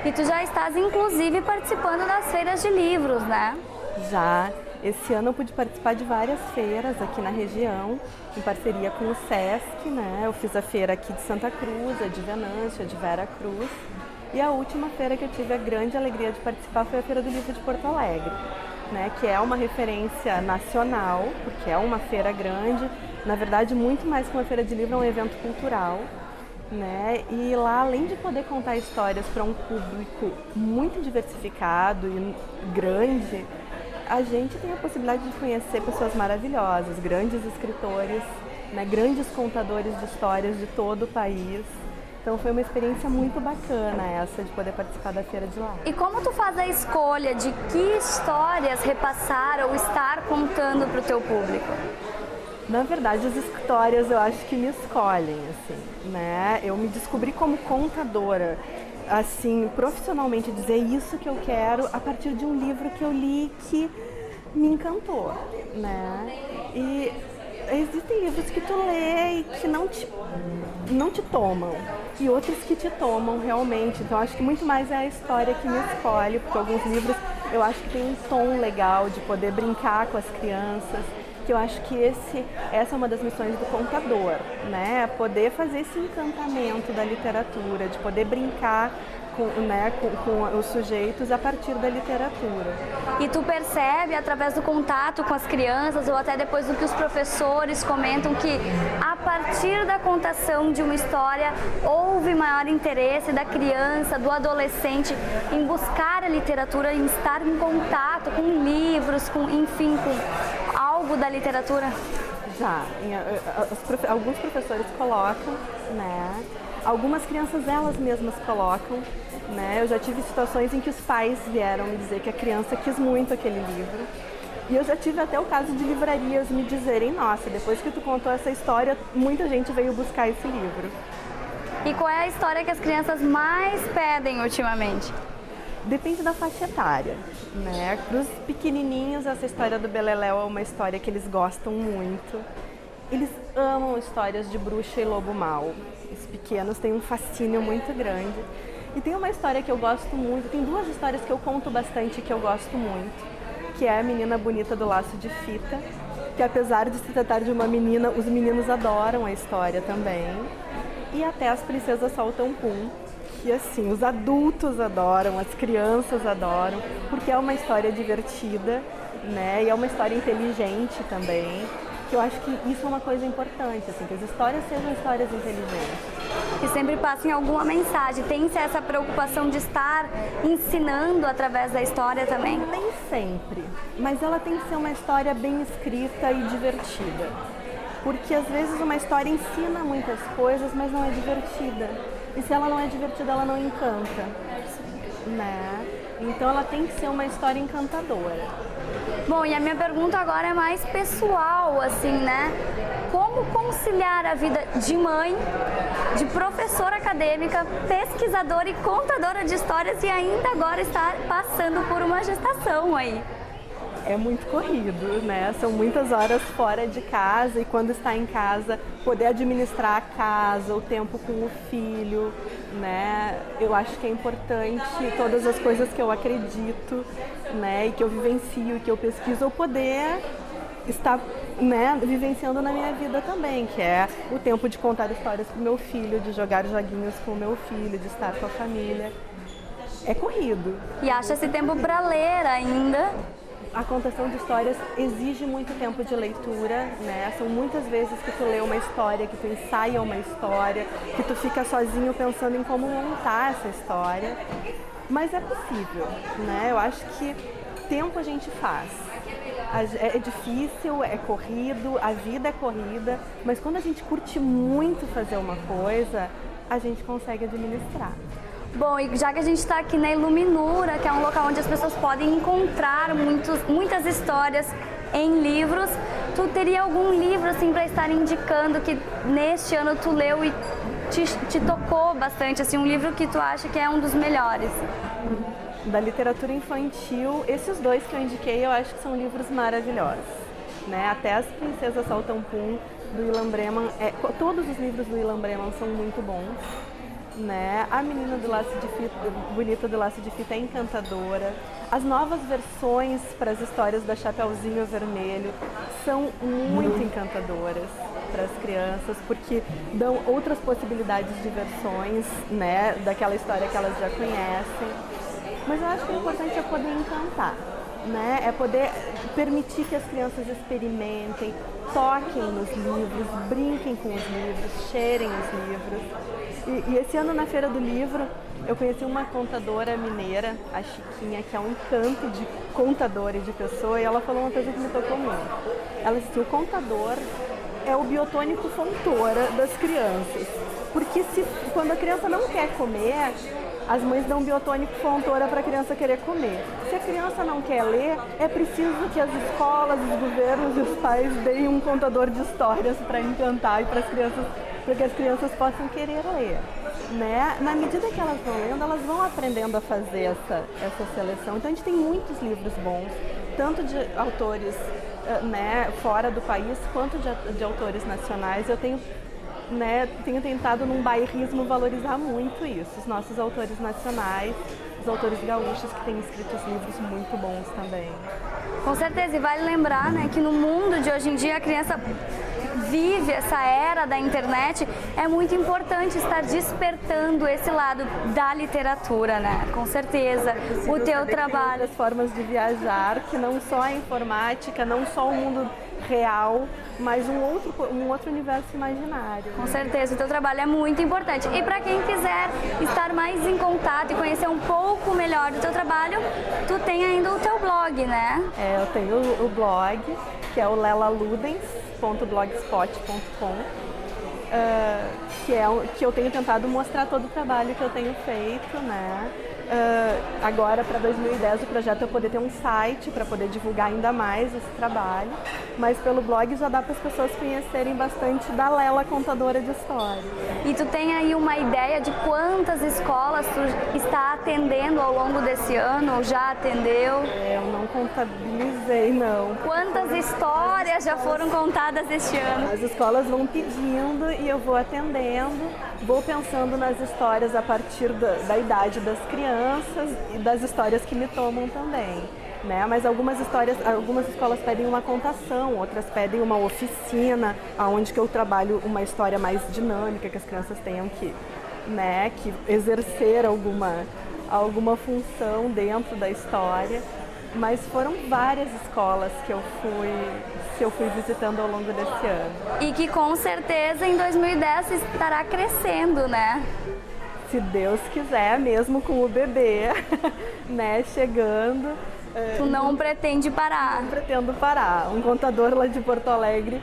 E tu já estás, inclusive, participando das feiras de livros, né? Já. Esse ano eu pude participar de várias feiras aqui na região, em parceria com o SESC, né? Eu fiz a feira aqui de Santa Cruz, a de Venâncio, a de Vera Cruz. E a última feira que eu tive a grande alegria de participar foi a Feira do Livro de Porto Alegre, né? Que é uma referência nacional, porque é uma feira grande. Na verdade, muito mais que uma feira de livro, é um evento cultural. Né? E lá, além de poder contar histórias para um público muito diversificado e grande, a gente tem a possibilidade de conhecer pessoas maravilhosas, grandes escritores, né? Grandes contadores de histórias de todo o país. Então foi uma experiência muito bacana essa de poder participar da feira de lá. E como tu faz a escolha de que histórias repassar ou estar contando para o teu público? Na verdade, as histórias eu acho que me escolhem, assim, né? Eu me descobri como contadora, assim, profissionalmente, dizer isso que eu quero a partir de um livro que eu li que me encantou, né? E existem livros que tu lê e que não te tomam, e outros que te tomam realmente. Então, acho que muito mais é a história que me escolhe, porque alguns livros eu acho que tem um tom legal de poder brincar com as crianças, que eu acho que essa é uma das missões do contador, né? Poder fazer esse encantamento da literatura, de poder brincar com os sujeitos a partir da literatura. E tu percebe, através do contato com as crianças, ou até depois do que os professores comentam, que a partir da contação de uma história, houve maior interesse da criança, do adolescente, em buscar a literatura, em estar em contato com livros, enfim, com algo da literatura? Já. Alguns professores colocam, né? Algumas crianças elas mesmas colocam, né? Eu já tive situações em que os pais vieram me dizer que a criança quis muito aquele livro. E eu já tive até o caso de livrarias me dizerem: nossa, depois que tu contou essa história, muita gente veio buscar esse livro. E qual é a história que as crianças mais pedem ultimamente? Depende da faixa etária, né? Para os pequenininhos, essa história do Beleléu é uma história que eles gostam muito. Eles amam histórias de bruxa e lobo mau. Os pequenos têm um fascínio muito grande. E tem uma história que eu gosto muito, tem duas histórias que eu conto bastante que eu gosto muito, que é a Menina Bonita do Laço de Fita, que apesar de se tratar de uma menina, os meninos adoram a história também. E até As Princesas Soltam Pum, que assim, os adultos adoram, as crianças adoram, porque é uma história divertida, né? E é uma história inteligente também, que eu acho que isso é uma coisa importante, assim, que as histórias sejam histórias inteligentes. Que sempre passem alguma mensagem. Tem-se essa preocupação de estar ensinando através da história também? Nem sempre, mas ela tem que ser uma história bem escrita e divertida. Porque às vezes uma história ensina muitas coisas, mas não é divertida. E se ela não é divertida, ela não encanta, né? Então ela tem que ser uma história encantadora. Bom, e a minha pergunta agora é mais pessoal, assim, né? Como conciliar a vida de mãe, de professora acadêmica, pesquisadora e contadora de histórias e ainda agora estar passando por uma gestação aí? É muito corrido, né? São muitas horas fora de casa e quando está em casa, poder administrar a casa, o tempo com o filho, né? Eu acho que é importante todas as coisas que eu acredito, né? E que eu vivencio, que eu pesquiso, eu poder estar, né, vivenciando na minha vida também, que é o tempo de contar histórias para o meu filho, de jogar joguinhos com o meu filho, de estar com a família. É corrido. E acha esse tempo para ler ainda? A contação de histórias exige muito tempo de leitura, né? São muitas vezes que tu lê uma história, que tu ensaia uma história, que tu fica sozinho pensando em como montar essa história. Mas é possível, né? Eu acho que tempo a gente faz. É difícil, é corrido, a vida é corrida, mas quando a gente curte muito fazer uma coisa, a gente consegue administrar. Bom, e já que a gente está aqui na Iluminura, que é um local onde as pessoas podem encontrar muitas histórias em livros, tu teria algum livro assim para estar indicando que neste ano tu leu e te tocou bastante, assim, um livro que tu acha que é um dos melhores? Da literatura infantil, esses dois que eu indiquei eu acho que são livros maravilhosos. né? Até as Princesas Saltam Pum, do Ilan Breman, todos os livros do Ilan Breman são muito bons, né? A Menina do Laço de Fita, Bonita do Laço de Fita é encantadora. As novas versões para as histórias da Chapeuzinho Vermelho são muito encantadoras para as crianças, porque dão outras possibilidades de versões, né, daquela história que elas já conhecem. Mas eu acho que o importante é poder encantar, né? É poder permitir que as crianças experimentem, toquem nos livros, brinquem com os livros, cheirem os livros. E esse ano na Feira do Livro eu conheci uma contadora mineira, a Chiquinha, que é um encanto de contadora e de pessoa, e ela falou uma coisa que me tocou muito. Ela disse: o contador é o biotônico fontora das crianças, porque quando a criança não quer comer, as mães dão biotônico fontora para a criança querer comer. Se a criança não quer ler, é preciso que as escolas, os governos e os pais deem um contador de histórias para encantar e para que as crianças possam querer ler, né? Na medida que elas vão lendo, elas vão aprendendo a fazer essa seleção. Então a gente tem muitos livros bons, tanto de autores, né, fora do país, quanto de autores nacionais. Eu tenho tentado num bairrismo valorizar muito isso, os nossos autores nacionais, os autores gaúchos que têm escrito livros muito bons também. Com certeza, e vale lembrar, né, que no mundo de hoje em dia a criança vive essa era da internet, é muito importante estar despertando esse lado da literatura, né? Com certeza, o teu trabalho. As formas de viajar, que não só a informática, não só o mundo real, mas um outro universo imaginário. Com certeza, o teu trabalho é muito importante. E para quem quiser estar mais em contato e conhecer um pouco melhor do teu trabalho, tu tem ainda o teu blog, né? Eu tenho o blog, que é o lelaludens.blogspot.com, que eu tenho tentado mostrar todo o trabalho que eu tenho feito, né? Agora, para 2010, o projeto é poder ter um site para poder divulgar ainda mais esse trabalho, mas pelo blog já dá para as pessoas conhecerem bastante da Lela Contadora de Histórias. E tu tem aí uma ideia de quantas escolas tu está atendendo ao longo desse ano, ou já atendeu? Eu não contabilizei, não. Quantas histórias já foram contadas este ano? As escolas vão pedindo e eu vou atendendo, vou pensando nas histórias a partir da idade das crianças e das histórias que me tomam também, né? Mas algumas escolas pedem uma contação, outras pedem uma oficina, onde que eu trabalho uma história mais dinâmica, que as crianças tenham que exercer alguma função dentro da história. Mas foram várias escolas que eu fui visitando ao longo desse ano. E que com certeza em 2010 estará crescendo, né? Se Deus quiser, mesmo com o bebê, né, chegando. Tu não pretende parar? Não pretendo parar. Um contador lá de Porto Alegre,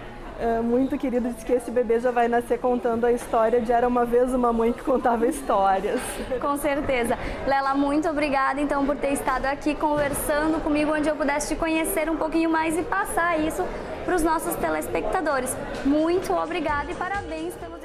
muito querido, disse que esse bebê já vai nascer contando a história de Era Uma Vez Uma Mãe que Contava Histórias. Com certeza. Lela, muito obrigada então por ter estado aqui conversando comigo, onde eu pudesse te conhecer um pouquinho mais e passar isso para os nossos telespectadores. Muito obrigada e parabéns pelo